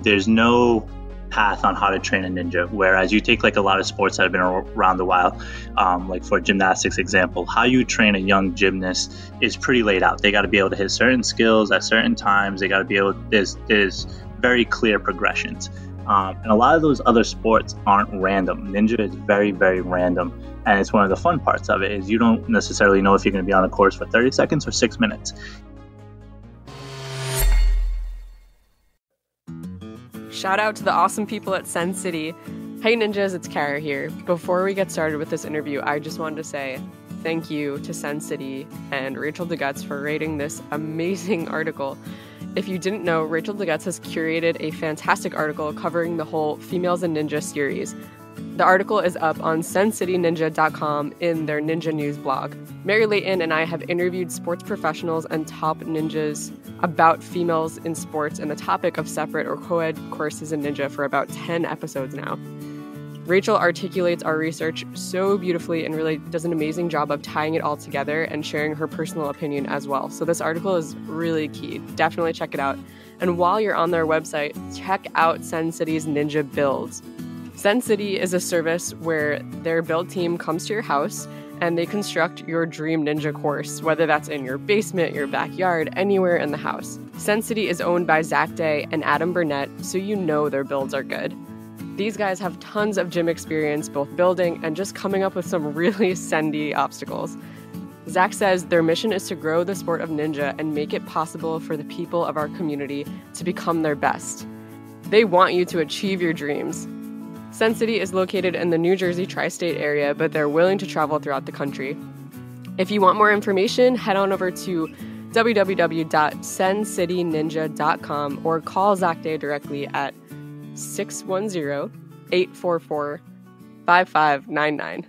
there's no path on how to train a ninja, whereas you take like a lot of sports that have been around a while, like for gymnastics example, how you train a young gymnast is pretty laid out. They got to be able to hit certain skills at certain times. They got to be able, there's very clear progressions, and a lot of those other sports aren't random. Ninja is very, very random, and it's one of the fun parts of it is you don't necessarily know if you're going to be on a course for 30 seconds or 6 minutes. Shout out to the awesome people at Sen City. Hey ninjas, it's Kara here. Before we get started with this interview, I just wanted to say thank you to Sen City and Rachel DeGutz for rating this amazing article. If you didn't know, Rachel DeGutz has curated a fantastic article covering the whole Females and Ninja series. The article is up on SenCityNinja.com in their Ninja News blog. Mary Leighton and I have interviewed sports professionals and top ninjas about females in sports and the topic of separate or co-ed courses in ninja for about 10 episodes now. Rachel articulates our research so beautifully and really does an amazing job of tying it all together and sharing her personal opinion as well. So this article is really key. Definitely check it out. And while you're on their website, check out Sen City's Ninja Builds. Sen City is a service where their build team comes to your house and they construct your dream ninja course, whether that's in your basement, your backyard, anywhere in the house. Sen City is owned by Zach Day and Adam Burnett, so you know their builds are good. These guys have tons of gym experience, both building and just coming up with some really sendy obstacles. Zach says their mission is to grow the sport of ninja and make it possible for the people of our community to become their best. They want you to achieve your dreams. Sen City is located in the New Jersey tri-state area, but they're willing to travel throughout the country. If you want more information, head on over to www.sencityninja.com or call Zach Day directly at 610-844-5599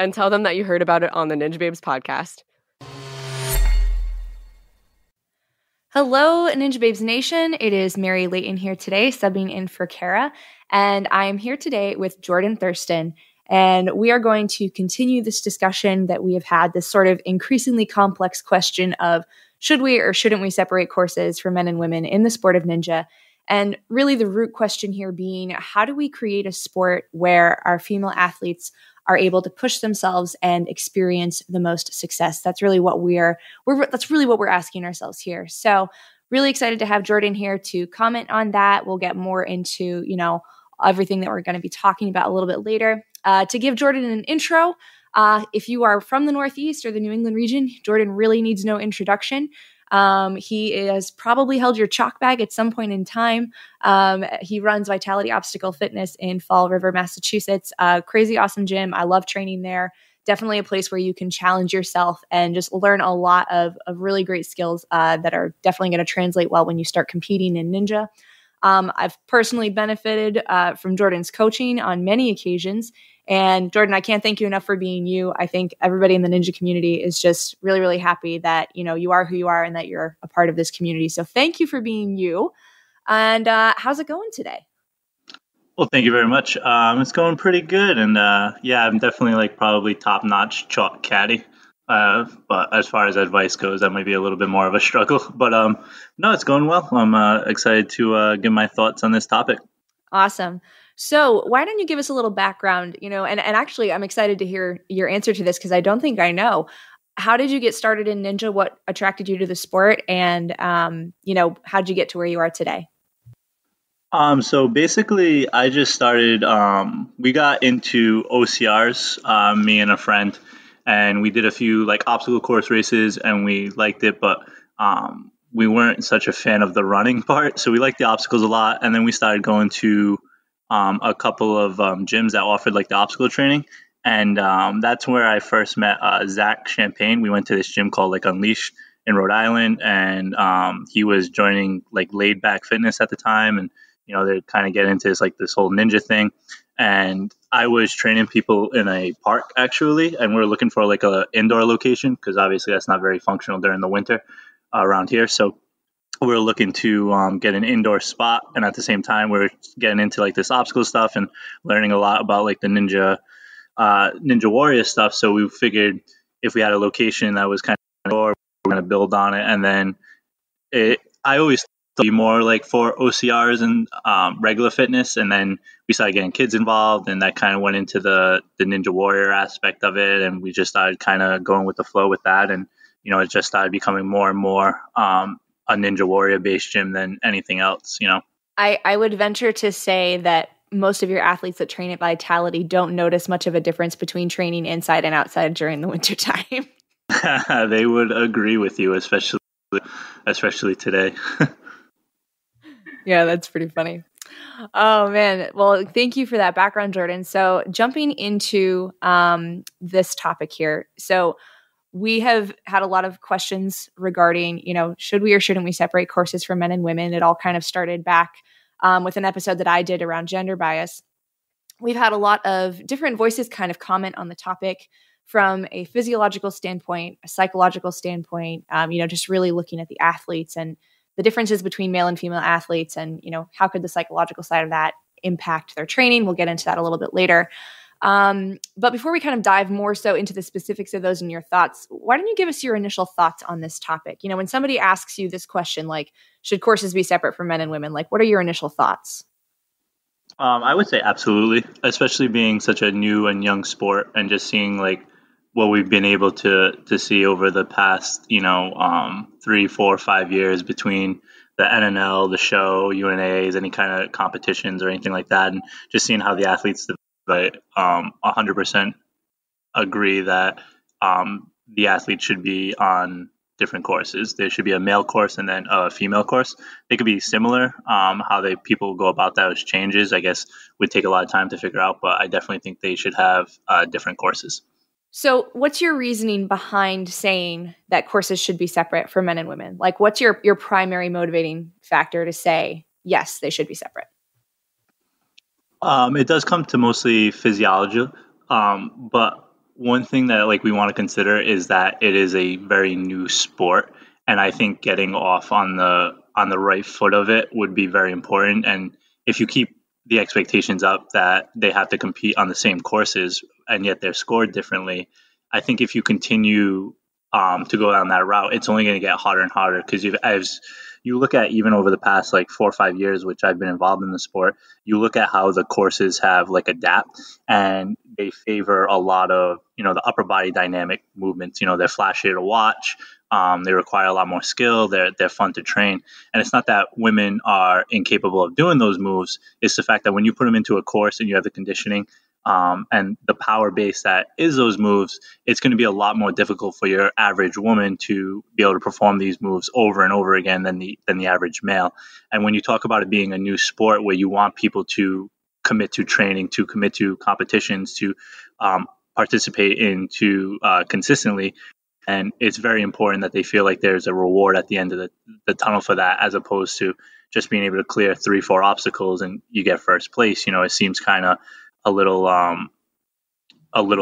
and tell them that you heard about it on the Ninja Babes podcast. Hello, Ninja Babes Nation. It is Mary Leighton here today, subbing in for Kara, and I am here today with Jordan Thurston, and we are going to continue this discussion that we have had, this sort of increasingly complex question of should we or shouldn't we separate courses for men and women in the sport of ninja, and really the root question here being, how do we create a sport where our female athletes are able to push themselves and experience the most success? That's really what we're asking ourselves here. So really excited to have Jordan here to comment on that. We'll get more into, everything that we're going to be talking about a little bit later. To give Jordan an intro, if you are from the Northeast or the New England region, Jordan really needs no introduction. He has probably held your chalk bag at some point in time. He runs Vitality Obstacle Fitness in Fall River, Massachusetts. Crazy awesome gym. I love training there. Definitely a place where you can challenge yourself and just learn a lot of really great skills that are definitely going to translate well when you start competing in ninja. I've personally benefited from Jordan's coaching on many occasions. And Jordan, I can't thank you enough for being you. I think everybody in the ninja community is just really, really happy that, you are who you are and that you're a part of this community. So thank you for being you. And how's it going today? Well, thank you very much. It's going pretty good. And I'm definitely probably top-notch chalk caddy. But as far as advice goes, that might be a little bit more of a struggle. But no, it's going well. I'm excited to give my thoughts on this topic. Awesome. So why don't you give us a little background, and actually I'm excited to hear your answer to this because I don't think I know. How did you get started in ninja? What attracted you to the sport? And, how'd you get to where you are today? So basically I just started, we got into OCRs, me and a friend, and we did a few obstacle course races and we liked it, but we weren't such a fan of the running part. So we liked the obstacles a lot. And then we started going to a couple of gyms that offered the obstacle training. And that's where I first met Zach Champagne. We went to this gym called Unleash in Rhode Island. And he was joining Laid Back Fitness at the time. And, they're kind of getting into this whole ninja thing. And I was training people in a park, actually. And we were looking for a indoor location because obviously that's not very functional during the winter around here. So we were looking to get an indoor spot, and at the same time we were getting into this obstacle stuff and learning a lot about the ninja warrior stuff. So we figured if we had a location that was kind of indoor, we were going to build on it. And then I always be more like for OCRs and regular fitness, and then we started getting kids involved, and that kind of went into the Ninja Warrior aspect of it, and we just started kind of going with the flow with that, and it just started becoming more and more a Ninja Warrior based gym than anything else. I would venture to say that most of your athletes that train at Vitality don't notice much of a difference between training inside and outside during the wintertime. They would agree with you, especially today. Yeah, that's pretty funny. Oh, man. Well, thank you for that background, Jordan. So jumping into this topic here. So we have had a lot of questions regarding, should we or shouldn't we separate courses for men and women? It all kind of started back with an episode that I did around gender bias. We've had a lot of different voices kind of comment on the topic from a physiological standpoint, a psychological standpoint, just really looking at the athletes and the differences between male and female athletes and, how could the psychological side of that impact their training? We'll get into that a little bit later. But before we kind of dive more so into the specifics of those and your thoughts, why don't you give us your initial thoughts on this topic? When somebody asks you this question, like, should courses be separate for men and women? Like, what are your initial thoughts? I would say absolutely, especially being such a new and young sport and just seeing like what we've been able to see over the past, 3, 4, 5 years between the NNL, the show, UNAs, any kind of competitions or anything like that, and just seeing how the athletes, but 100% agree that the athletes should be on different courses. There should be a male course and then a female course. They could be similar. How people go about those changes, I guess, would take a lot of time to figure out, but I definitely think they should have different courses. So what's your reasoning behind saying that courses should be separate for men and women? Like, what's your primary motivating factor to say, yes, they should be separate? It does come to mostly physiology, but one thing that we want to consider is that it is a very new sport, and I think getting off on the right foot of it would be very important. And if you keep the expectations up that they have to compete on the same courses and yet they're scored differently, I think if you continue to go down that route, it's only going to get harder and harder because as you look at even over the past 4 or 5 years, which I've been involved in the sport, you look at how the courses have adapt and they favor a lot of, the upper body dynamic movements. They're flashier to watch. They require a lot more skill. They're fun to train. And it's not that women are incapable of doing those moves. It's the fact that when you put them into a course and you have the conditioning and the power base that is those moves, it's going to be a lot more difficult for your average woman to be able to perform these moves over and over again than the average male. And when you talk about it being a new sport where you want people to commit to training, to commit to competitions, to participate into consistently, and it's very important that they feel like there's a reward at the end of the tunnel for that, as opposed to just being able to clear 3, 4 obstacles and you get first place. It seems kind of a little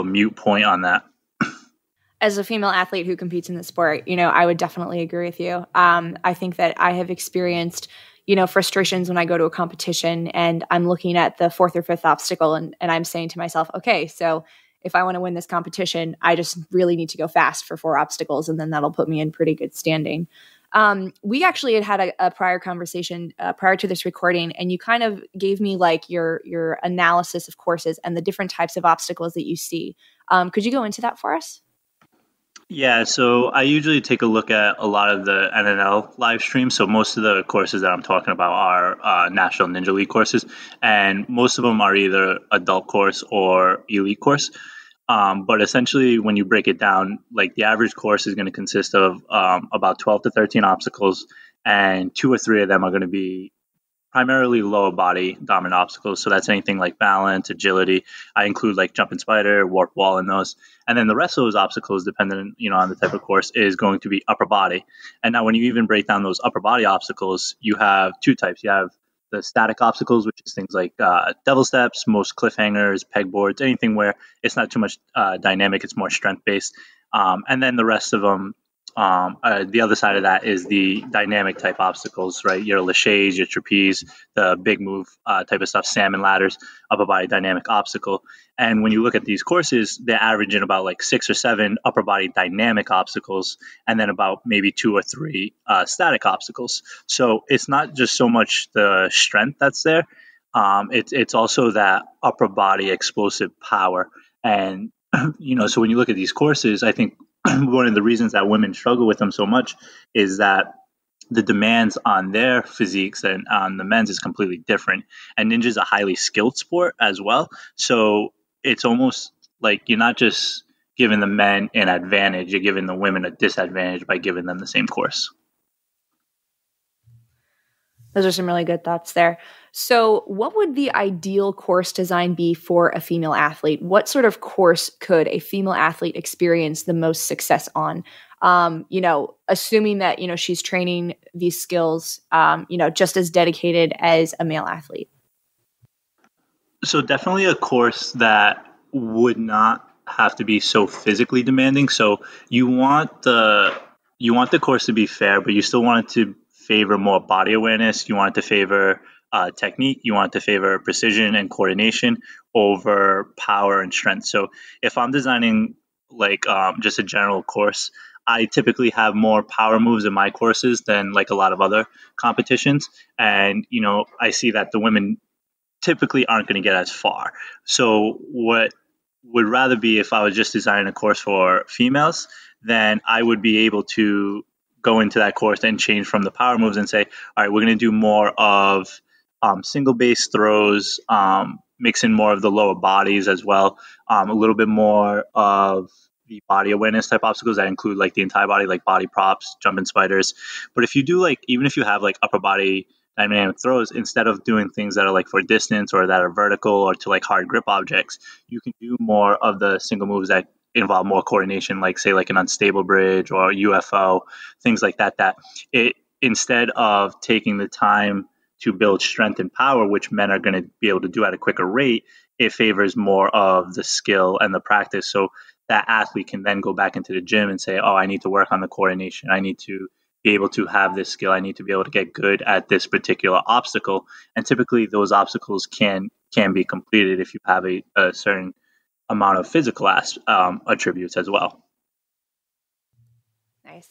mute point on that. As a female athlete who competes in the sport, I would definitely agree with you. I think that I have experienced, frustrations when I go to a competition and I'm looking at the 4th or 5th obstacle and I'm saying to myself, okay, so if I want to win this competition, I just really need to go fast for 4 obstacles and then that'll put me in pretty good standing. We actually had a prior conversation prior to this recording, and you kind of gave me your analysis of courses and the different types of obstacles that you see. Could you go into that for us? Yeah, so I usually take a look at a lot of the NNL live streams. So most of the courses that I'm talking about are National Ninja League courses, and most of them are either adult course or elite course. But essentially, when you break it down, the average course is going to consist of about 12 to 13 obstacles, and 2 or 3 of them are going to be primarily lower body dominant obstacles. So that's anything like balance, agility. I include jumping spider, warp wall in those. And then the rest of those obstacles, depending on the type of course, is going to be upper body. And now when you even break down those upper body obstacles, you have 2 types. You have the static obstacles, which is things like devil steps, most cliffhangers, pegboards, anything where it's not too much dynamic, it's more strength based. And then the rest of them The other side of that is the dynamic type obstacles, right? Your laches, your trapeze, the big move type of stuff, salmon ladders, upper body dynamic obstacle. And when you look at these courses, they're averaging about like 6 or 7 upper body dynamic obstacles, and then about maybe 2 or 3 static obstacles. So it's not just so much the strength that's there. It's also that upper body explosive power. And, so when you look at these courses, I think one of the reasons that women struggle with them so much is that the demands on their physiques and on the men's is completely different. And ninja is a highly skilled sport as well. So it's almost like you're not just giving the men an advantage, you're giving the women a disadvantage by giving them the same course. Those are some really good thoughts there. So what would the ideal course design be for a female athlete? What sort of course could a female athlete experience the most success on? Assuming that, she's training these skills, just as dedicated as a male athlete. So definitely a course that would not have to be so physically demanding. So you want the course to be fair, but you still want it to favor more body awareness. You want it to favor technique. You want it to favor precision and coordination over power and strength. So if I'm designing like just a general course, I typically have more power moves in my courses than like a lot of other competitions. And, I see that the women typically aren't going to get as far. So what would rather be if I was just designing a course for females, then I would be able to go into that course and change from the power moves and say, all right, we're going to do more of single base throws, mix in more of the lower bodies as well, a little bit more of the body awareness type obstacles that include like the entire body, like body props, jumping spiders. But if you do even if you have like upper body dynamic throws, instead of doing things that are like for distance or that are vertical or to like hard grip objects, you can do more of the single moves that involve more coordination, like say like an unstable bridge or UFO, things like that. That it instead of taking the time to build strength and power, which men are going to be able to do at a quicker rate, it favors more of the skill and the practice. So that athlete can then go back into the gym and say, oh, I need to work on the coordination. I need to be able to have this skill. I need to be able to get good at this particular obstacle. And typically those obstacles can be completed if you have a certain amount of physical attributes as well. Nice.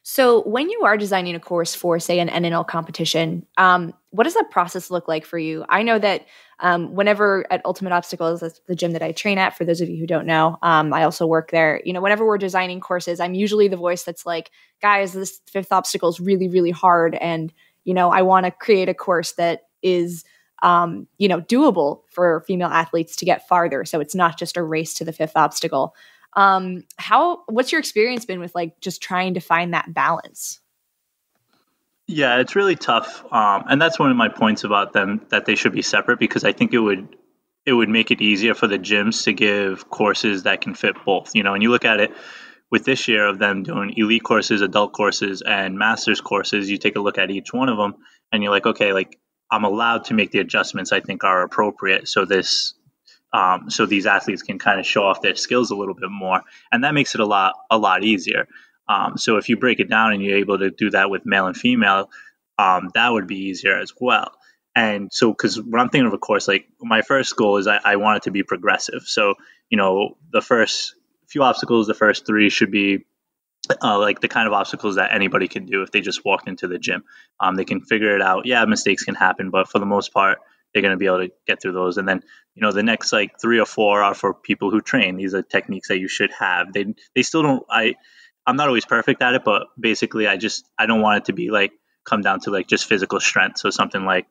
So when you are designing a course for, say, an NNL competition, what does that process look like for you? I know that whenever at Ultimate Obstacles, that's the gym that I train at, for those of you who don't know, I also work there. Whenever we're designing courses, I'm usually the voice that's like, guys, this 5th obstacle is really, really hard. And, I want to create a course that is doable for female athletes to get farther. So it's not just a race to the 5th obstacle. What's your experience been with like just trying to find that balance? Yeah, it's really tough. And that's one of my points about them, that they should be separate, because I think it would make it easier for the gyms to give courses that can fit both, and you look at it with this year of them doing elite courses, adult courses, and master's courses, you take a look at each one of them and you're like, okay, like I'm allowed to make the adjustments I think are appropriate. So so these athletes can kind of show off their skills a little bit more. And that makes it a lot easier. So if you break it down and you're able to do that with male and female, that would be easier as well. And so, because when I'm thinking of a course, like my first goal is I want it to be progressive. So, the first few obstacles, the first 3 should be like the kind of obstacles that anybody can do if they just walked into the gym. They can figure it out. Yeah, mistakes can happen, but for the most part, they're going to be able to get through those. And then, the next like 3 or 4 are for people who train. These are techniques that you should have. They still don't, I'm not always perfect at it, but basically I don't want it to be like come down to like just physical strength. So something like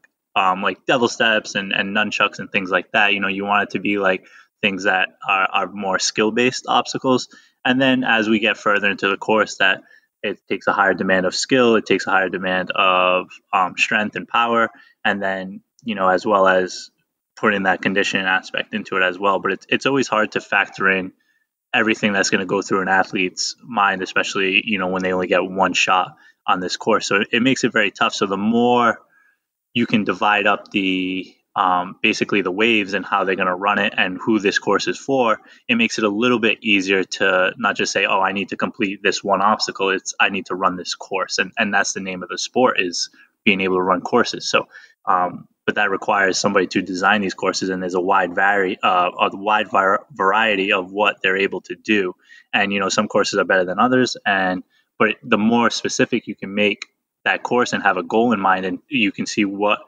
devil steps and nunchucks and things like that. You want it to be like things that are more skill-based obstacles. And then as we get further into the course, that it takes a higher demand of skill, it takes a higher demand of strength and power, and then, as well as putting that conditioning aspect into it as well. But it's always hard to factor in everything that's going to go through an athlete's mind, especially, when they only get one shot on this course. So it makes it very tough. So the more you can divide up the basically the waves and how they're going to run it and who this course is for, it makes it a little bit easier to not just say, oh, I need to complete this one obstacle. It's I need to run this course. And that's the name of the sport, is being able to run courses. So, but that requires somebody to design these courses, and there's a variety of what they're able to do. And, some courses are better than others. But the more specific you can make that course and have a goal in mind, and you can see what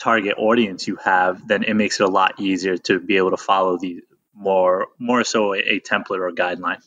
target audience you have, then it makes it a lot easier to be able to follow the more so a template or a guideline.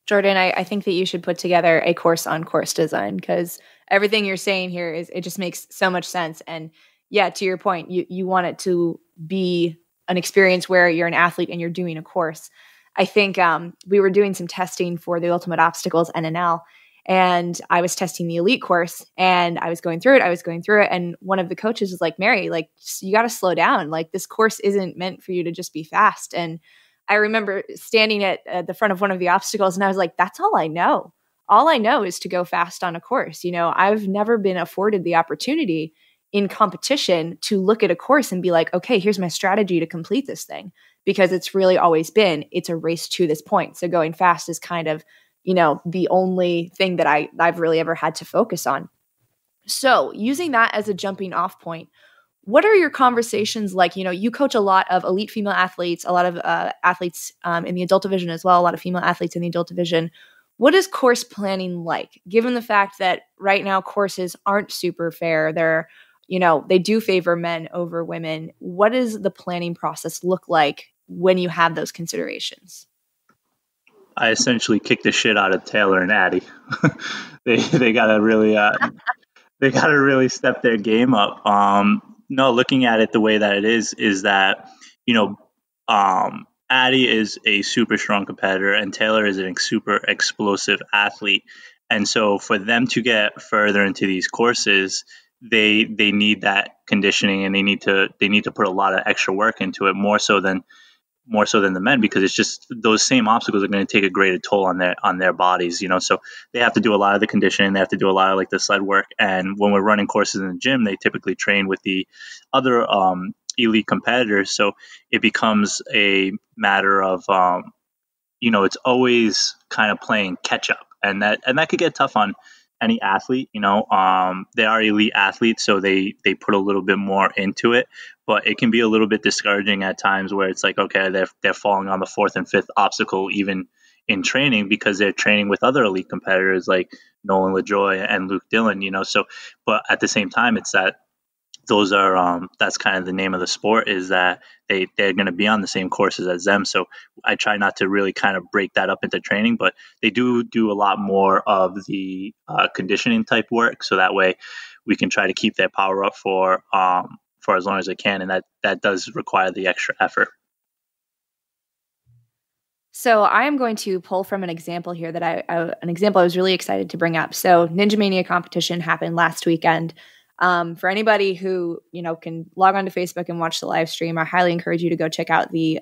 Jordan, I think that you should put together a course on course design, because everything you're saying here it just makes so much sense. And yeah, to your point, you want it to be an experience where you're an athlete and you're doing a course. I think we were doing some testing for the Ultimate Obstacles NNL, and I was testing the elite course, and I was going through it. And one of the coaches was like, Mary, like, you got to slow down. Like, this course isn't meant for you to just be fast. And I remember standing at the front of one of the obstacles, and I was like, that's all I know. All I know is to go fast on a course. I've never been afforded the opportunity in competition to look at a course and be like, okay, here's my strategy to complete this thing, because it's really always been, it's a race to this point. So going fast is kind of, the only thing that I've really ever had to focus on. So using that as a jumping off point, what are your conversations like? You coach a lot of elite female athletes, a lot of athletes in the adult division as well, a lot of female athletes in the adult division. What is course planning like, given the fact that right now courses aren't super fair? They do favor men over women. What does the planning process look like when you have those considerations? I essentially kicked the shit out of Taylor and Addie. they gotta really step their game up. No, looking at it the way that it is that Addie is a super strong competitor and Taylor is a super explosive athlete, and so for them to get further into these courses, they need that conditioning, and they need to put a lot of extra work into it, more so than the men, because it's just those same obstacles are going to take a greater toll on their bodies, so they have to do a lot of the conditioning, they have to do a lot of like the sled work. And when we're running courses in the gym, they typically train with the other elite competitors, so it becomes a matter of it's always kind of playing catch up, and that could get tough on any athlete. They are elite athletes, so they put a little bit more into it, but it can be a little bit discouraging at times where it's like, okay, they're falling on the fourth and fifth obstacle even in training, because they're training with other elite competitors like Nolan LaJoy and Luke Dillon. So but at the same time, it's that those are that's kind of the name of the sport, is that they're going to be on the same courses as them. So I try not to really kind of break that up into training, but they do a lot more of the conditioning type work, so that way we can try to keep their power up for as long as they can, and that does require the extra effort. So I am going to pull from an example here that an example I was really excited to bring up. So Ninja Mania competition happened last weekend. For anybody who, can log on to Facebook and watch the live stream, I highly encourage you to go check out the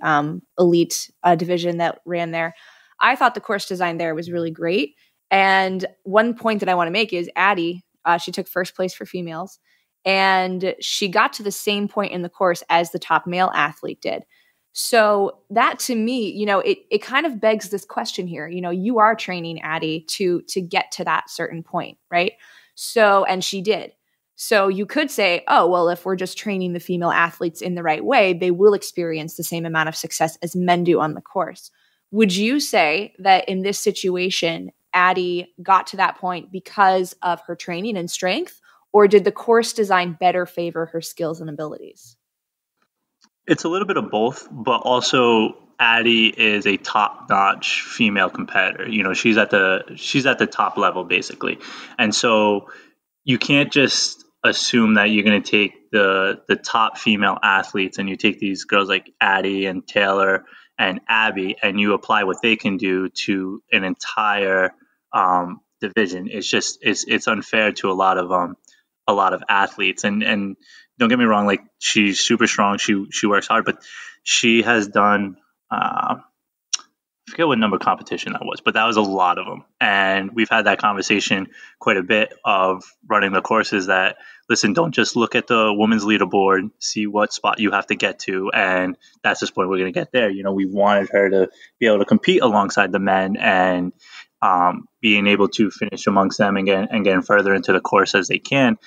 elite division that ran there. I thought the course design there was really great. And one point that I want to make is Addie, she took first place for females, and she got to the same point in the course as the top male athlete did. So that, to me, it kind of begs this question here. You are training Addie to get to that certain point, right? So, and she did. So you could say, oh, well, if we're just training the female athletes in the right way, they will experience the same amount of success as men do on the course. Would you say that in this situation, Addie got to that point because of her training and strength, or did the course design better favor her skills and abilities? It's a little bit of both, but also Addie is a top-notch female competitor. She's at the top level basically, and so you can't just assume that you're going to take the top female athletes and you take these girls like Addie and Taylor and Abby and you apply what they can do to an entire division. It's unfair to a lot of athletes, and don't get me wrong, like, she's super strong, she works hard, but she has done forget what number competition that was, but that was a lot of them. And we've had that conversation quite a bit of running the courses that, listen, don't just look at the women's leaderboard, see what spot you have to get to, and that's the spot we're going to get there. We wanted her to be able to compete alongside the men and being able to finish amongst them and getting further into the course as they can.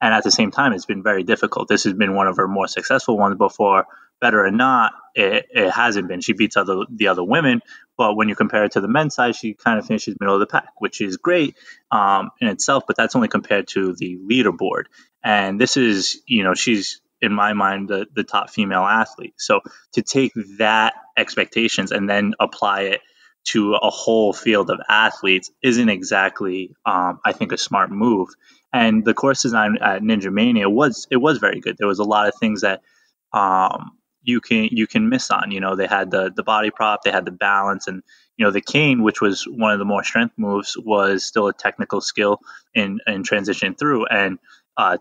And at the same time, it's been very difficult. This has been one of her more successful ones before. Better or not, it hasn't been. She beats the other women, but when you compare it to the men's side, she kind of finishes middle of the pack, which is great in itself, but that's only compared to the leaderboard. And this is, she's, in my mind, the top female athlete. So to take that expectations and then apply it to a whole field of athletes isn't exactly, I think, a smart move. And the course design at Ninja Mania it was very good. There was a lot of things that you can miss on. They had the body prop, they had the balance, and the cane, which was one of the more strength moves, was still a technical skill in transition through. And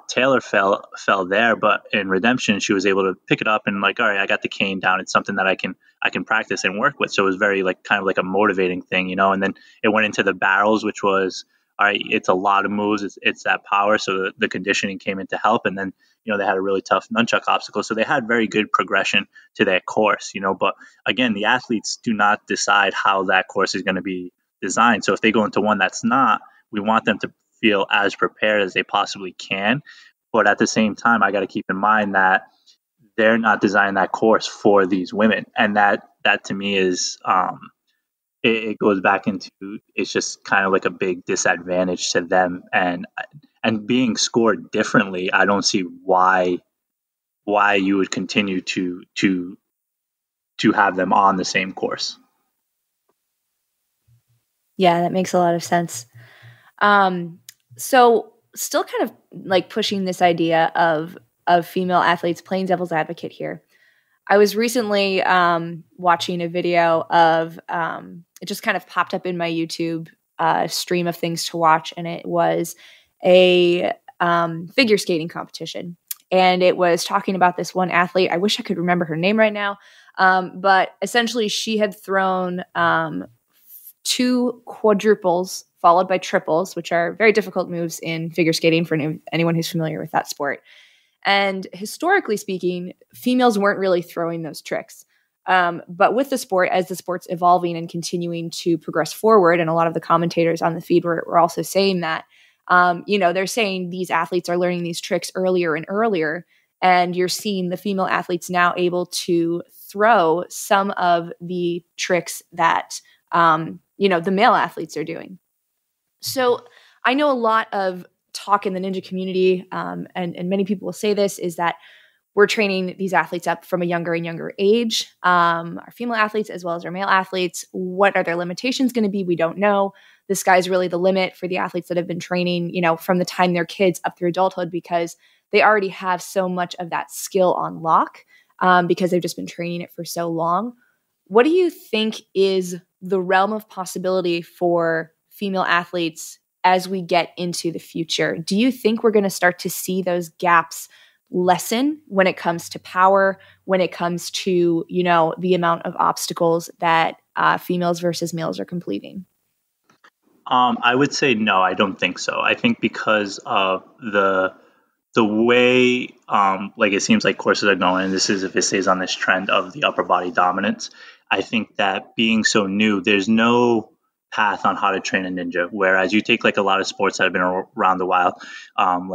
Taylor fell there, but in Redemption, she was able to pick it up and all right, I got the cane down. It's something that I can practice and work with. So it was very kind of like a motivating thing, And then it went into the barrels, which was, all right, it's a lot of moves. It's that power. So the conditioning came in to help. And then, they had a really tough nunchuck obstacle. So they had very good progression to their course, But again, the athletes do not decide how that course is going to be designed. So if they go into one that's not, we want them to feel as prepared as they possibly can. But at the same time, I got to keep in mind that they're not designing that course for these women. And that to me is, it goes back into, it's just kind of like a big disadvantage to them, and being scored differently. I don't see why you would continue to have them on the same course. Yeah, that makes a lot of sense. So still kind of pushing this idea of female athletes, playing devil's advocate here. I was recently watching a video of, it just kind of popped up in my YouTube stream of things to watch, and it was a figure skating competition. And it was talking about this one athlete. I wish I could remember her name right now. But essentially she had thrown 2 quadruples followed by triples, which are very difficult moves in figure skating for anyone who's familiar with that sport. And historically speaking, females weren't really throwing those tricks. But with the sport, as the sport's evolving and continuing to progress forward, and a lot of the commentators on the feed were also saying that, they're saying these athletes are learning these tricks earlier and earlier, and you're seeing the female athletes now able to throw some of the tricks that, the male athletes are doing. So I know a lot of talk in the ninja community, and many people will say this, is that we're training these athletes up from a younger and younger age, our female athletes as well as our male athletes. What are their limitations going to be? We don't know. The sky's really the limit for the athletes that have been training, from the time they're kids up through adulthood, because they already have so much of that skill on lock, because they've just been training it for so long. What do you think is the realm of possibility for female athletes as we get into the future? Do you think we're going to start to see those gaps lessen when it comes to power, when it comes to, the amount of obstacles that females versus males are completing? I would say no, I don't think so. I think because of the way it seems like courses are going, and this is if it stays on this trend of the upper body dominance, I think that being so new, there's no path on how to train a ninja. Whereas you take a lot of sports that have been around a while,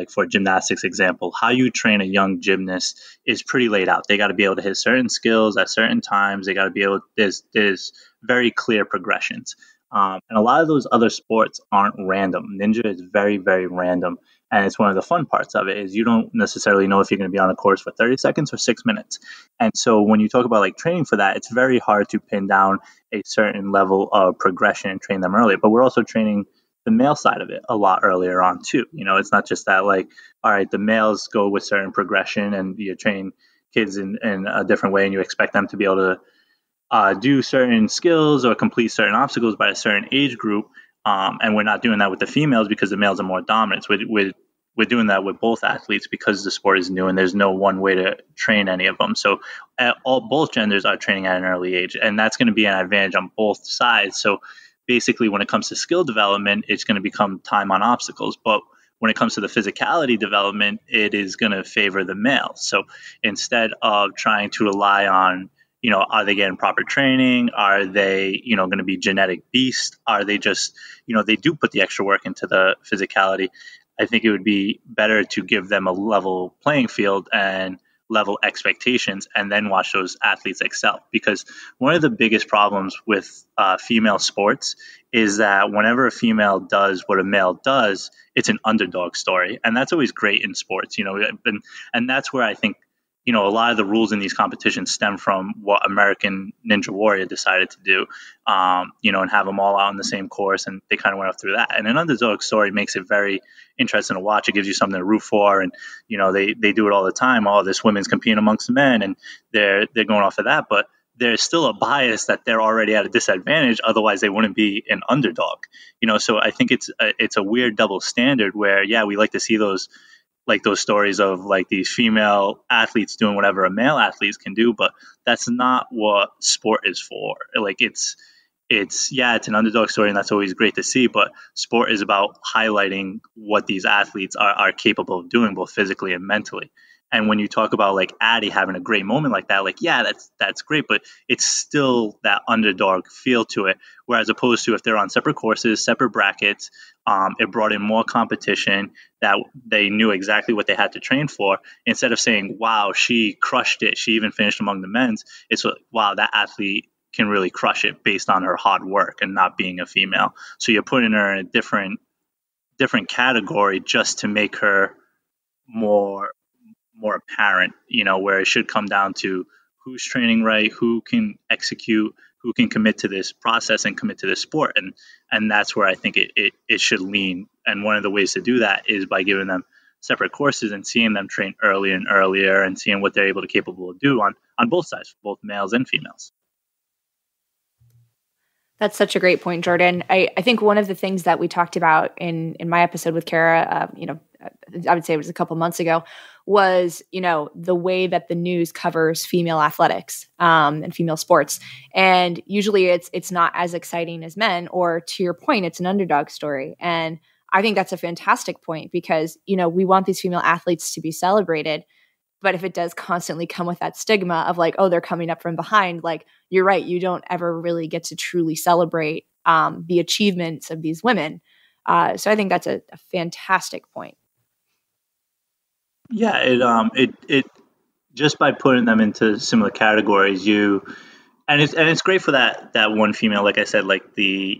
for gymnastics example, how you train a young gymnast is pretty laid out. They got to be able to hit certain skills at certain times. They got to be able. There's very clear progressions. And a lot of those other sports aren't random. Ninja is very, very random. And it's one of the fun parts of it is you don't necessarily know if you're going to be on a course for 30 seconds or 6 minutes. And so when you talk about training for that, it's very hard to pin down a certain level of progression and train them earlier. But we're also training the male side of it a lot earlier on too. It's not just that all right, the males go with certain progression and you train kids in a different way and you expect them to be able to do certain skills or complete certain obstacles by a certain age group. And we're not doing that with the females because the males are more dominant. With we're doing that with both athletes because the sport is new and there's no one way to train any of them. So both genders are training at an early age, and that's going to be an advantage on both sides. So basically, when it comes to skill development, it's going to become time on obstacles. But when it comes to the physicality development, it is going to favor the male. So instead of trying to rely on, are they getting proper training? Are they, going to be genetic beasts? Are they just, they do put the extra work into the physicality. I think it would be better to give them a level playing field and level expectations and then watch those athletes excel. Because one of the biggest problems with female sports is that whenever a female does what a male does, it's an underdog story. And that's always great in sports, and that's where I think, a lot of the rules in these competitions stem from what American Ninja Warrior decided to do, and have them all out on the same course. And they kind of went up through that. And an underdog story makes it very interesting to watch. It gives you something to root for. And, they do it all the time. Oh, this women's competing amongst men, and they're going off of that. But there's still a bias that they're already at a disadvantage. Otherwise, they wouldn't be an underdog. So I think it's a weird double standard where, yeah, we like to see those stories of like these female athletes doing whatever a male athletes can do, but that's not what sport is for. Like it's an underdog story, and that's always great to see, but sport is about highlighting what these athletes are capable of doing, both physically and mentally. And when you talk about like Addie having a great moment like that, like, yeah, that's great, but it's still that underdog feel to it. Whereas opposed to if they're on separate courses, separate brackets, it brought in more competition that they knew exactly what they had to train for. Instead of saying, wow, she crushed it, she even finished among the men's, it's wow, that athlete can really crush it based on her hard work and not being a female. So you're putting her in a different category just to make her more apparent, where it should come down to who's training right, who can execute, who can commit to this process and commit to this sport. And that's where I think it should lean. And one of the ways to do that is by giving them separate courses and seeing them train earlier and earlier and seeing what they're capable of do on both sides, both males and females. That's such a great point, Jordan. I think one of the things that we talked about in my episode with Kara, I would say it was a couple months ago, was, the way that the news covers female athletics and female sports. And usually it's not as exciting as men, or to your point, it's an underdog story. And I think that's a fantastic point because, we want these female athletes to be celebrated. But if it does constantly come with that stigma of like, oh, they're coming up from behind, like, you're right, you don't ever really get to truly celebrate the achievements of these women. So I think that's a fantastic point. Yeah, it just by putting them into similar categories, it's great for that one female, like I said, like the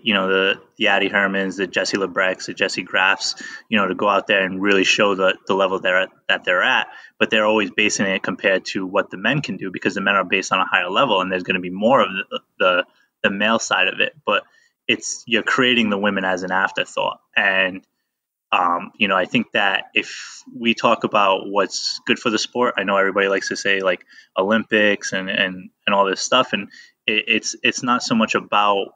Addie Hermans, the Jessie Lebrecks, the Jessie Graffs, to go out there and really show the level that they're at. But they're always basing it compared to what the men can do, because the men are based on a higher level, and there's going to be more of the male side of it. But you're creating the women as an afterthought. And I think that if we talk about what's good for the sport, I know everybody likes to say like Olympics and all this stuff, and it's not so much about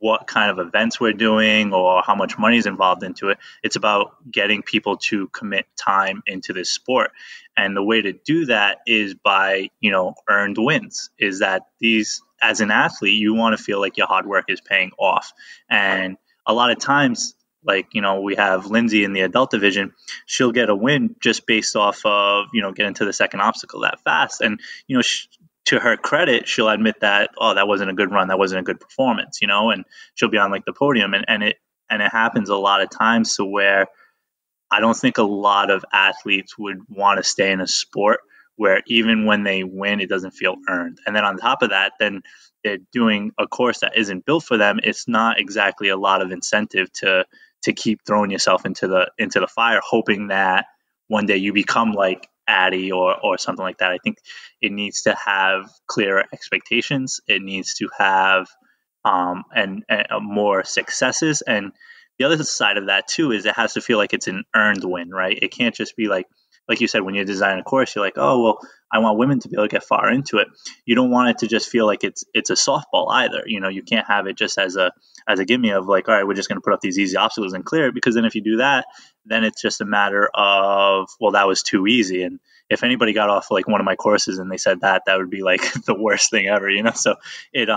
what kind of events we're doing or how much money is involved into it. It's about getting people to commit time into this sport. And the way to do that is by, earned wins. Is that as an athlete, you want to feel like your hard work is paying off. And a lot of times, like, we have Lindsay in the adult division, she'll get a win just based off of, getting to the second obstacle that fast. And, to her credit, she'll admit that, oh, that wasn't a good run, that wasn't a good performance, and she'll be on like the podium. And it happens a lot of times to where I don't think a lot of athletes would want to stay in a sport where even when they win, it doesn't feel earned. And then on top of that, then they're doing a course that isn't built for them. It's not exactly a lot of incentive to keep throwing yourself into the fire, hoping that one day you become like Addie or something like that. I think it needs to have clearer expectations. It needs to have and more successes. And the other side of that too is it has to feel like it's an earned win, right? It can't just be like, like you said, when you're designing a course, you're like, oh, well, I want women to be able to get far into it. You don't want it to just feel like it's a softball either. You can't have it just as a gimme of like, all right, we're just going to put up these easy obstacles and clear it, because then if you do that, then it's just a matter of, well, that was too easy. And if anybody got off like one of my courses and they said that would be like the worst thing ever, So it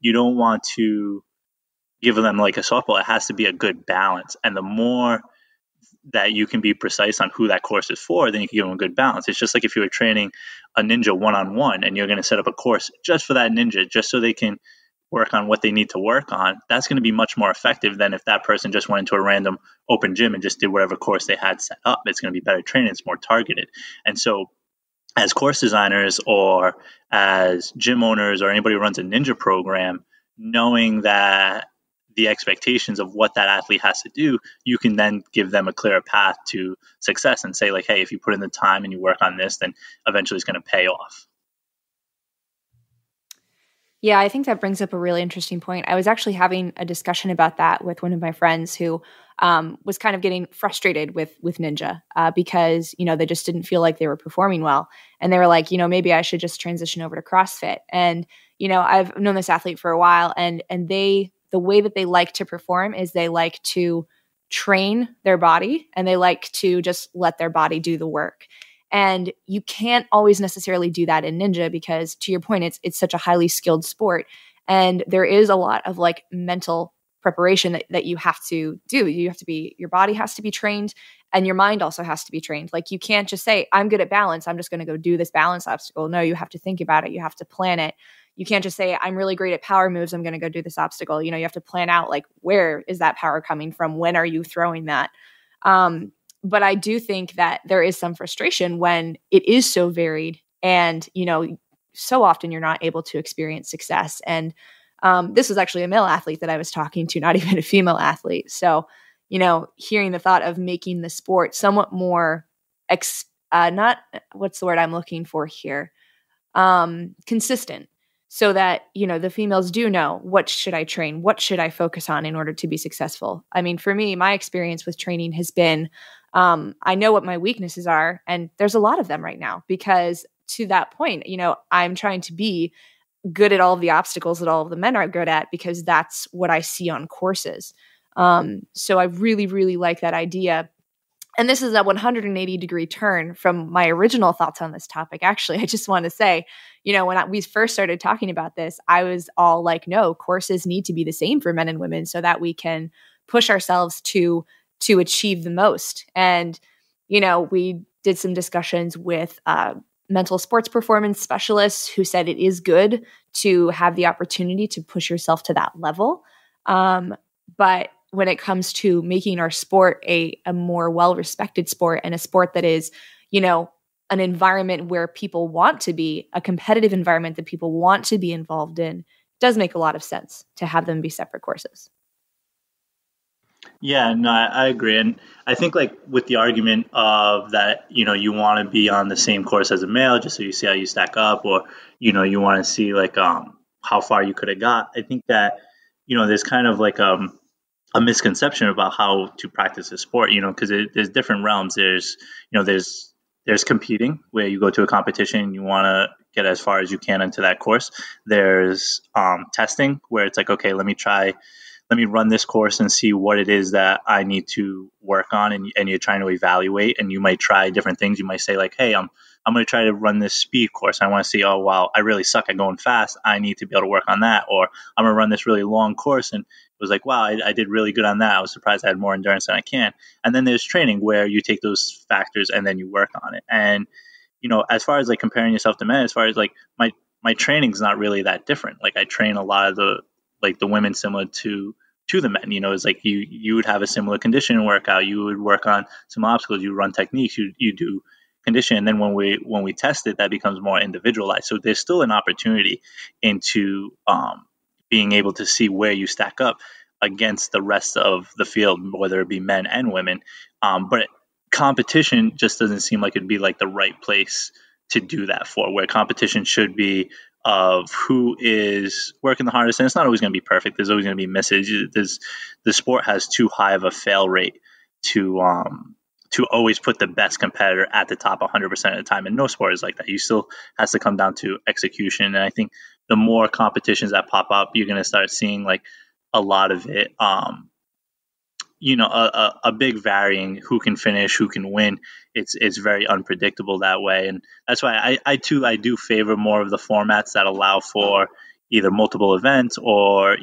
you don't want to give them like a softball. It has to be a good balance. And the more that you can be precise on who that course is for, then you can give them a good balance. It's just like if you were training a ninja one-on-one and you're going to set up a course just for that ninja, just so they can work on what they need to work on, that's going to be much more effective than if that person just went into a random open gym and just did whatever course they had set up. It's going to be better training. It's more targeted. And so as course designers or as gym owners or anybody who runs a ninja program, knowing that the expectations of what that athlete has to do, you can then give them a clearer path to success and say like, hey, if you put in the time and you work on this, then eventually it's going to pay off. Yeah, I think that brings up a really interesting point. I was actually having a discussion about that with one of my friends who was kind of getting frustrated with Ninja because, they just didn't feel like they were performing well. And they were like, maybe I should just transition over to CrossFit. And, I've known this athlete for a while, and the way that they like to perform is they like to train their body and they like to just let their body do the work. And you can't always necessarily do that in Ninja because, to your point, it's such a highly skilled sport. And there is a lot of like mental preparation that you have to do. Your body has to be trained and your mind also has to be trained. Like you can't just say, I'm good at balance, I'm just going to go do this balance obstacle. No, you have to think about it. You have to plan it. You can't just say, I'm really great at power moves, I'm going to go do this obstacle. You have to plan out like, where is that power coming from? When are you throwing that? But I do think that there is some frustration when it is so varied and, so often you're not able to experience success. And this was actually a male athlete that I was talking to, not even a female athlete. So, hearing the thought of making the sport somewhat more, not what's the word I'm looking for here, consistent. So that, the females do know, what should I train? What should I focus on in order to be successful? I mean, for me, my experience with training has been, I know what my weaknesses are, and there's a lot of them right now because to that point, I'm trying to be good at all of the obstacles that all of the men are good at because that's what I see on courses. So I really, really like that idea. And this is a 180-degree turn from my original thoughts on this topic. Actually, I just want to say, when we first started talking about this, I was all like, no, courses need to be the same for men and women so that we can push ourselves to achieve the most. And, we did some discussions with mental sports performance specialists who said it is good to have the opportunity to push yourself to that level. But when it comes to making our sport a more well-respected sport and a sport that is, an environment where people want to be, a competitive environment that people want to be involved in, it does make a lot of sense to have them be separate courses. Yeah, no, I agree. And I think like with the argument of that, you want to be on the same course as a male just so you see how you stack up, or, you want to see like how far you could have got. I think that, there's kind of like a misconception about how to practice a sport, because there's different realms. There's competing where you go to a competition and you want to get as far as you can into that course. There's testing where it's like, okay, let me run this course and see what it is that I need to work on. And you're trying to evaluate, and you might try different things. You might say like, hey, I'm going to try to run this speed course. I want to see, oh, wow, I really suck at going fast. I need to be able to work on that. Or I'm going to run this really long course. And it was like, wow, I did really good on that. I was surprised I had more endurance than I can. And then there's training where you take those factors and then you work on it. And, as far as like comparing yourself to men, as far as like my training's not really that different. Like I train a lot of the women similar to the men. It's like you would have a similar conditioning workout. You would work on some obstacles. You run techniques. You do condition. And then when we test it, that becomes more individualized. So there's still an opportunity into being able to see where you stack up against the rest of the field, whether it be men and women. But competition just doesn't seem like it'd be like the right place to do that for, where competition should be of who is working the hardest. And it's not always going to be perfect. There's always going to be misses. The sport has too high of a fail rate to to always put the best competitor at the top 100% of the time. And no sport is like that. You still has to come down to execution. And I think the more competitions that pop up, you're going to start seeing like a lot of it. A big varying who can finish, who can win. It's very unpredictable that way, and that's why I do favor more of the formats that allow for either multiple events or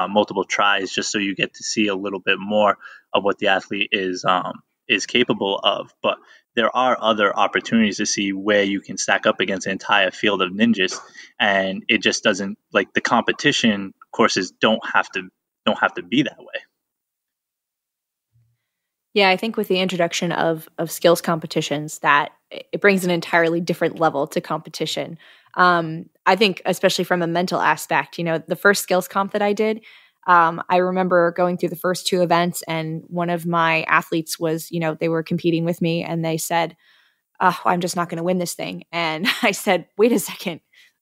multiple tries, just so you get to see a little bit more of what the athlete is capable of. But there are other opportunities to see where you can stack up against an entire field of ninjas, and it just doesn't, like, the competition courses don't have to be that way. Yeah, I think with the introduction of skills competitions, that it brings an entirely different level to competition. I think, especially from a mental aspect, the first skills comp that I did, I remember going through the first two events, and one of my athletes was, they were competing with me, and they said, "Oh, I'm just not going to win this thing." And I said, "Wait a second.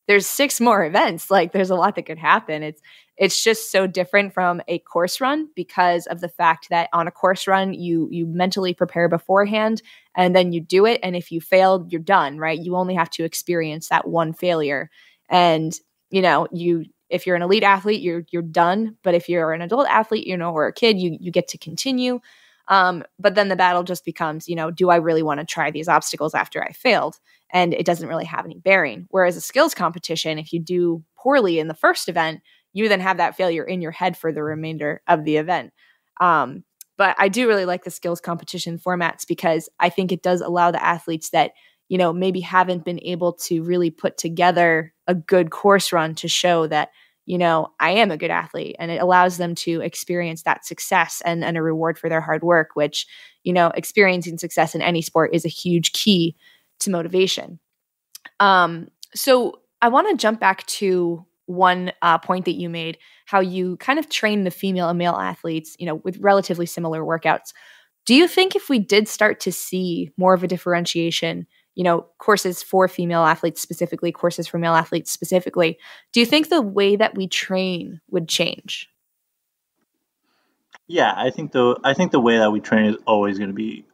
There's 6 more events. Like, there's a lot that could happen." It's just so different from a course run, because of the fact that on a course run, you mentally prepare beforehand and then you do it. And if you failed, you're done, right? You only have to experience that one failure. And, if you're an elite athlete, you're done. But if you're an adult athlete, or a kid, you get to continue. But then the battle just becomes, do I really want to try these obstacles after I failed? And it doesn't really have any bearing. Whereas a skills competition, if you do poorly in the first event, you then have that failure in your head for the remainder of the event. But I do really like the skills competition formats, because I think it does allow the athletes that, maybe haven't been able to really put together a good course run to show that, I am a good athlete, and it allows them to experience that success and a reward for their hard work, which, experiencing success in any sport is a huge key to motivation. So I want to jump back to one point that you made, how you kind of train the female and male athletes, with relatively similar workouts. Do you think if we did start to see more of a differentiation, courses for female athletes specifically, courses for male athletes specifically, do you think the way that we train would change? Yeah, I think the way that we train is always going to be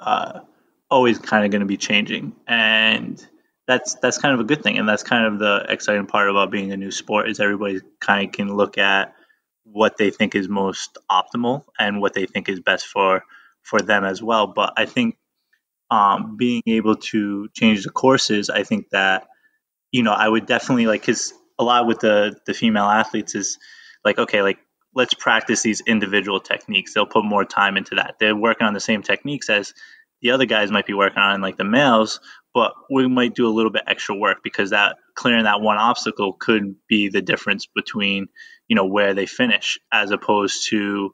always kind of going to be changing, and that's kind of a good thing, and that's kind of the exciting part about being a new sport, is everybody kind of can look at what they think is most optimal and what they think is best for them as well. But I think being able to change the courses, I think that I would definitely like, because a lot with the female athletes is like, okay, like, let's practice these individual techniques. They'll put more time into that. They're working on the same techniques as the other guys might be working on, like the males, but we might do a little bit extra work, because that clearing that one obstacle could be the difference between, where they finish, as opposed to,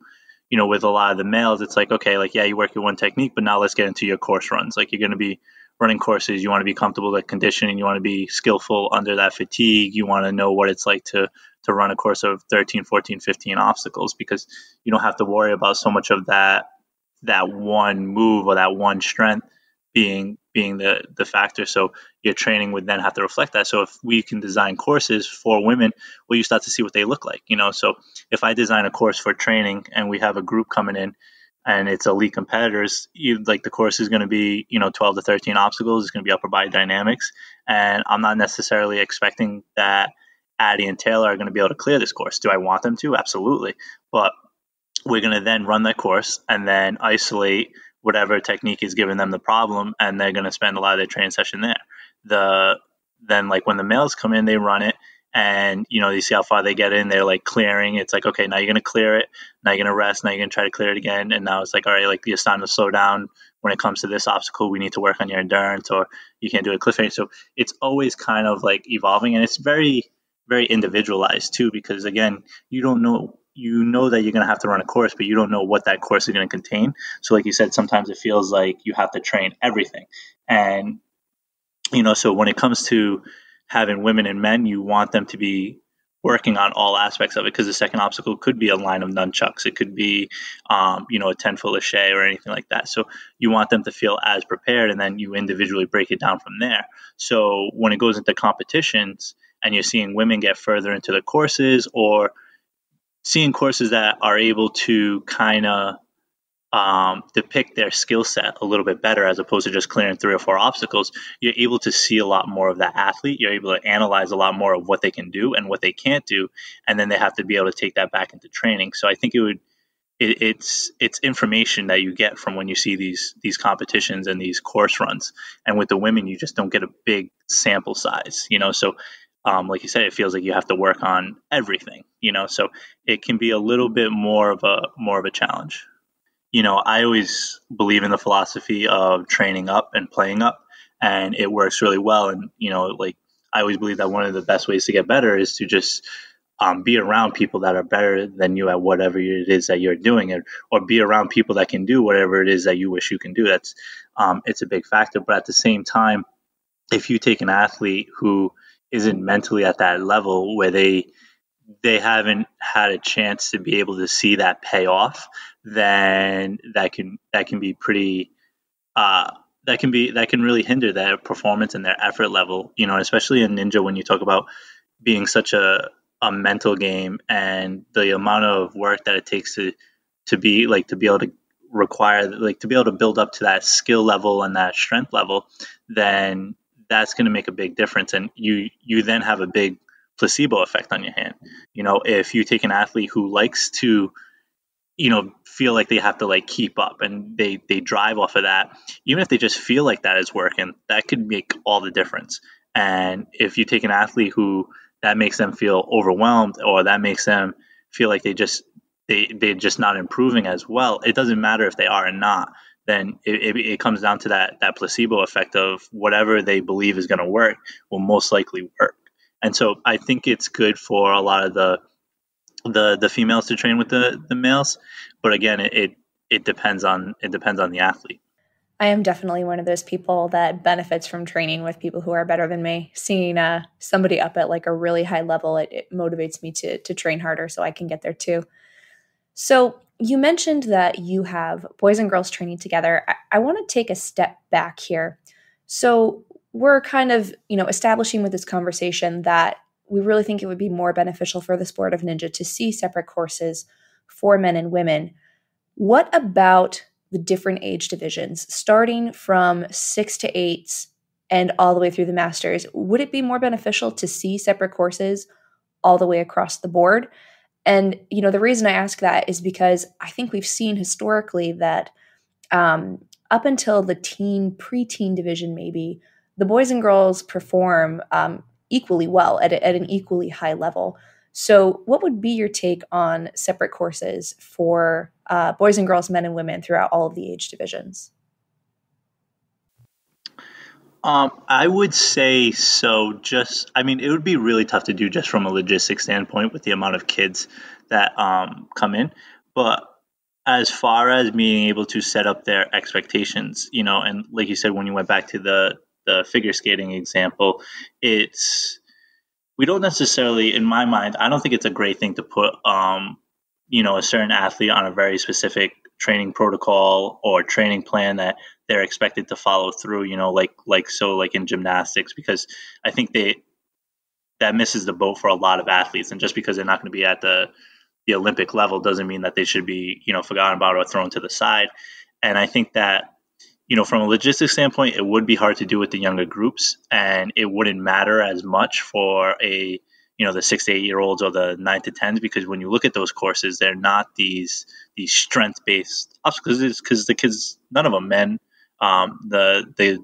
with a lot of the males, it's like, okay, like, yeah, you work your one technique, but now let's get into your course runs. Like, you're going to be running courses. You want to be comfortable with conditioning. You want to be skillful under that fatigue. You want to know what it's like to run a course of 13, 14, 15 obstacles, because you don't have to worry about so much of that one move or that one strength being the factor. So your training would then have to reflect that. So if we can design courses for women, well, you start to see what they look like, So if I design a course for training and we have a group coming in and it's elite competitors, like, the course is going to be, 12 to 13 obstacles. It's going to be upper body dynamics. And I'm not necessarily expecting that Addie and Taylor are going to be able to clear this course. Do I want them to? Absolutely. But we're going to then run that course and then isolate whatever technique is giving them the problem, and they're going to spend a lot of their training session there. Then, like, when the males come in, they run it, and you see how far they get in. They're like clearing. It's like, okay, now you're going to clear it. Now you're going to rest. Now you're going to try to clear it again. And now it's like, all right, like, you're starting to slow down when it comes to this obstacle. We need to work on your endurance, or you can't do a cliff range. So it's always kind of like evolving, and it's very, very individualized too, because again, you don't know. That you're going to have to run a course, but you don't know what that course is going to contain. So like you said, sometimes it feels like you have to train everything. And, so when it comes to having women and men, you want them to be working on all aspects of it, because the second obstacle could be a line of nunchucks. It could be, a 10-foot lache or anything like that. So you want them to feel as prepared, and then you individually break it down from there. So when it goes into competitions and you're seeing women get further into the courses, or seeing courses that are able to kind of depict their skill set a little bit better as opposed to just clearing 3 or 4 obstacles. You're able to see a lot more of that athlete. You're able to analyze a lot more of what they can do and what they can't do, and then they have to be able to take that back into training. So I think it's information that you get from when you see these competitions and these course runs. And with the women, you just don't get a big sample size, So, like you said, it feels like you have to work on everything, So it can be a little bit more of a challenge. I always believe in the philosophy of training up and playing up, and it works really well. And like I always believe that one of the best ways to get better is to just be around people that are better than you at whatever it is that you're doing, or be around people that can do whatever it is that you wish you can do. That's it's a big factor. But at the same time, if you take an athlete who isn't mentally at that level where they haven't had a chance to be able to see that payoff, then that can be pretty that can really hinder their performance and their effort level. Especially in ninja, when you talk about being such a mental game and the amount of work that it takes to be able to to be able to build up to that skill level and that strength level, then that's going to make a big difference. And you then have a big placebo effect on your hand. If you take an athlete who likes to feel like they have to keep up and they drive off of that, even if they just feel like that is working, that could make all the difference. And if you take an athlete who that makes them feel overwhelmed, or that makes them feel like they're just not improving as well, it doesn't matter if they are or not, then it comes down to that placebo effect of whatever they believe is going to work will most likely work. And so I think it's good for a lot of the females to train with the males, but again, it depends on the athlete. I am definitely one of those people that benefits from training with people who are better than me. Seeing somebody up at a really high level, it motivates me to train harder so I can get there too. So you mentioned that you have boys and girls training together. I want to take a step back here. So we're kind of, establishing with this conversation that we really think it would be more beneficial for the sport of ninja to see separate courses for men and women. What about the different age divisions, starting from 6 to 8 and all the way through the masters? Would it be more beneficial to see separate courses all the way across the board? And, the reason I ask that is because I think we've seen historically that up until the preteen division, maybe, the boys and girls perform equally well at an equally high level. So what would be your take on separate courses for boys and girls, men and women throughout all of the age divisions? I would say so. It would be really tough to do just from a logistics standpoint with the amount of kids that come in. But as far as being able to set up their expectations, and like you said, when you went back to the figure skating example, we don't necessarily, in my mind, I don't think it's a great thing to put, a certain athlete on a very specific training protocol or training plan that they're expected to follow through, like in gymnastics, because I think that misses the boat for a lot of athletes. And just because they're not going to be at the Olympic level doesn't mean that they should be, forgotten about or thrown to the side. And I think that, from a logistics standpoint, it would be hard to do with the younger groups, and it wouldn't matter as much for the 6 to 8 year olds or the 9 to 10s, because when you look at those courses, they're not these strength based obstacles, because the kids, none of them, men, the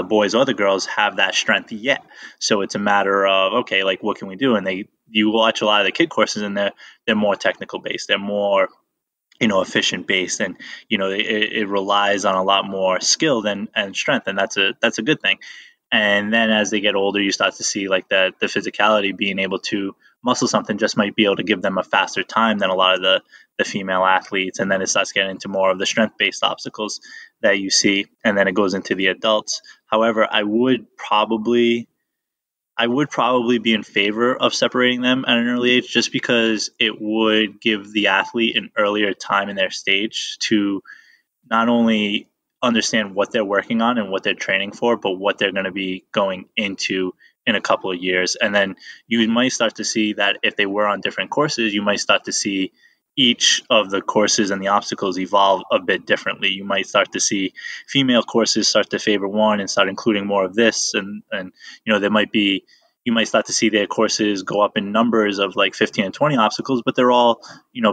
boys or the girls, have that strength yet. So it's a matter of, okay, what can we do? And you watch a lot of the kid courses, and they're more technical based. They're more efficient based, and it relies on a lot more skill and strength, and that's a good thing. And then as they get older, you start to see the physicality, being able to muscle something just might be able to give them a faster time than a lot of the female athletes. And then it starts getting into more of the strength based obstacles that you see, and then it goes into the adults. However, I would probably be in favor of separating them at an early age, just because it would give the athlete an earlier time in their stage to not only understand what they're working on and what they're training for, but what they're going to be going into in a couple of years. And then you might start to see that if they were on different courses, you might start to see, each of the courses and the obstacles evolve a bit differently. You might start to see female courses start to favor one and start including more of this, and there might be, you might start to see their courses go up in numbers of like 15 and 20 obstacles, but they're all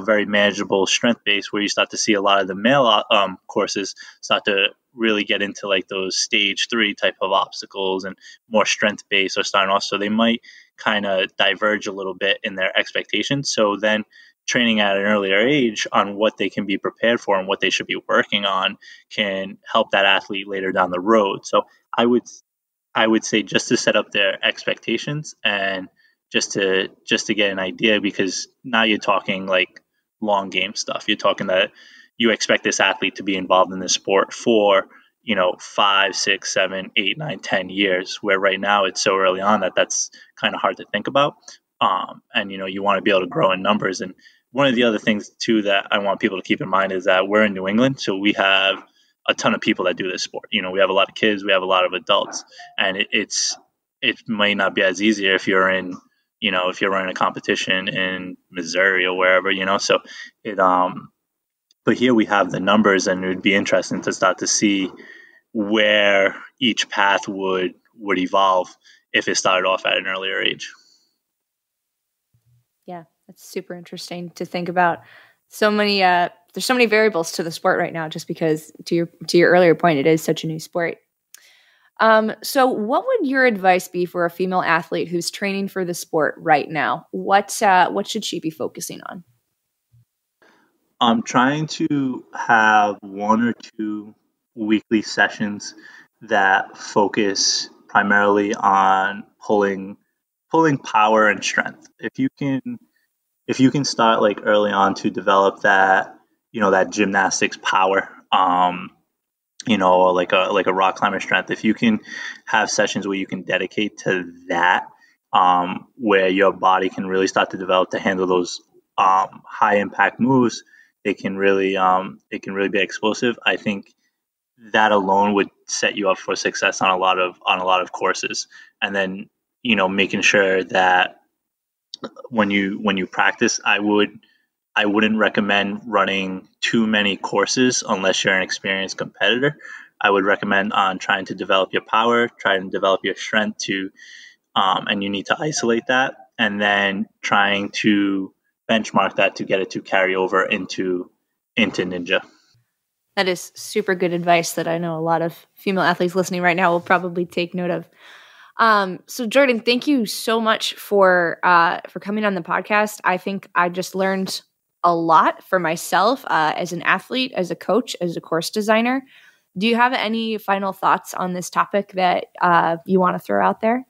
very manageable strength based, where you start to see a lot of the male courses start to really get into like those stage 3 type of obstacles and more strength based or starting off. So they might kind of diverge a little bit in their expectations. So then training at an earlier age on what they can be prepared for and what they should be working on can help that athlete later down the road. So I would say just to set up their expectations and just to get an idea, because now you're talking like long game stuff. You're talking that you expect this athlete to be involved in this sport for 5, 6, 7, 8, 9, 10 years, where right now it's so early on that that's kind of hard to think about. And you want to be able to grow in numbers. And one of the other things too that I want people to keep in mind is that we're in New England, so we have a ton of people that do this sport. We have a lot of kids, we have a lot of adults, and it might not be as easy if you're in if you're running a competition in Missouri or wherever. So it but here we have the numbers, and it would be interesting to start to see where each path would evolve if it started off at an earlier age. Yeah, that's super interesting to think about. So many there's so many variables to the sport right now, just because to your earlier point, it is such a new sport. So what would your advice be for a female athlete who's training for the sport right now? What should she be focusing on? I'm trying to have 1 or 2 weekly sessions that focus primarily on pulling power and strength. If you can start like early on to develop that that gymnastics power, like a rock climber strength. If you can have sessions where you can dedicate to that, where your body can really start to develop to handle those high impact moves, it can really be explosive. I think that alone would set you up for success on a lot of courses. And then making sure that when you practice, I wouldn't recommend running too many courses unless you're an experienced competitor. I would recommend on trying to develop your power, try and develop your strength and you need to isolate that, and then trying to benchmark that to get it to carry over into ninja. That is super good advice that I know a lot of female athletes listening right now will probably take note of. So Jordan, thank you so much for coming on the podcast. I think I just learned a lot for myself as an athlete, as a coach, as a course designer. Do you have any final thoughts on this topic that you want to throw out there?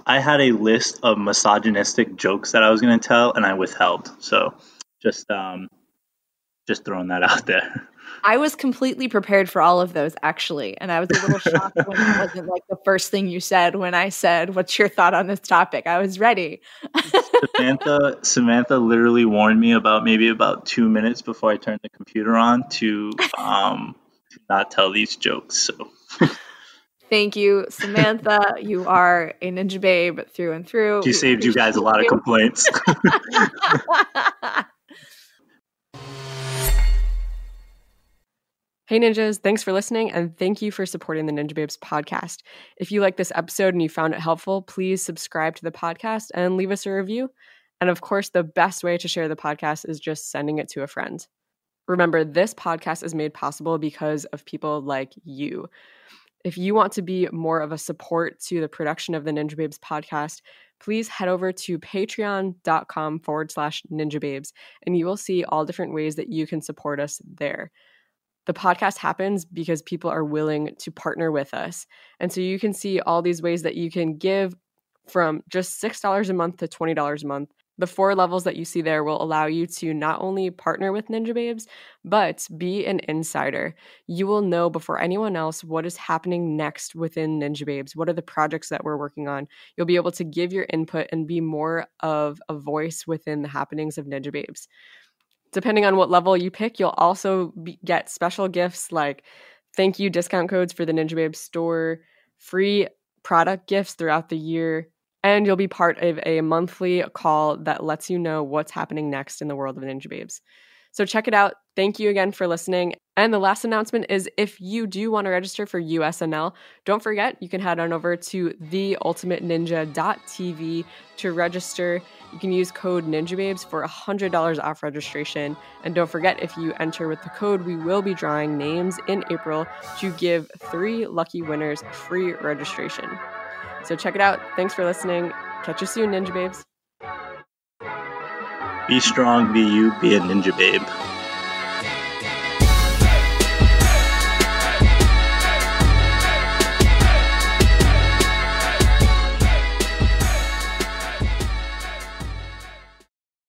I had a list of misogynistic jokes that I was going to tell, and I withheld. So just throwing that out there. I was completely prepared for all of those, actually, and I was a little shocked when it wasn't like the first thing you said when I said, "What's your thought on this topic?" I was ready. Samantha literally warned me about 2 minutes before I turned the computer on to not tell these jokes. So. Thank you, Samantha. You are a ninja babe through and through. She saved you guys a lot of complaints. Hey Ninjas, thanks for listening, and thank you for supporting the Ninja Babes podcast. If you like this episode and you found it helpful, please subscribe to the podcast and leave us a review. And of course, the best way to share the podcast is just sending it to a friend. Remember, this podcast is made possible because of people like you. If you want to be more of a support to the production of the Ninja Babes podcast, please head over to patreon.com/Ninja Babes, and you will see all different ways that you can support us there. The podcast happens because people are willing to partner with us. And so you can see all these ways that you can give from just $6 a month to $20 a month. The 4 levels that you see there will allow you to not only partner with Ninja Babes, but be an insider. You will know before anyone else what is happening next within Ninja Babes. What are the projects that we're working on? You'll be able to give your input and be more of a voice within the happenings of Ninja Babes. Depending on what level you pick, you'll also get special gifts like thank you discount codes for the Ninja Babes store, free product gifts throughout the year, and you'll be part of a monthly call that lets you know what's happening next in the world of Ninja Babes. So check it out. Thank you again for listening. And the last announcement is if you do want to register for USNL, don't forget you can head on over to theultimateninja.tv to register. You can use code NinjaBabes for $100 off registration. And don't forget, if you enter with the code, we will be drawing names in April to give 3 lucky winners free registration. So check it out. Thanks for listening. Catch you soon, Ninja Babes. Be strong, be you, be a ninja babe.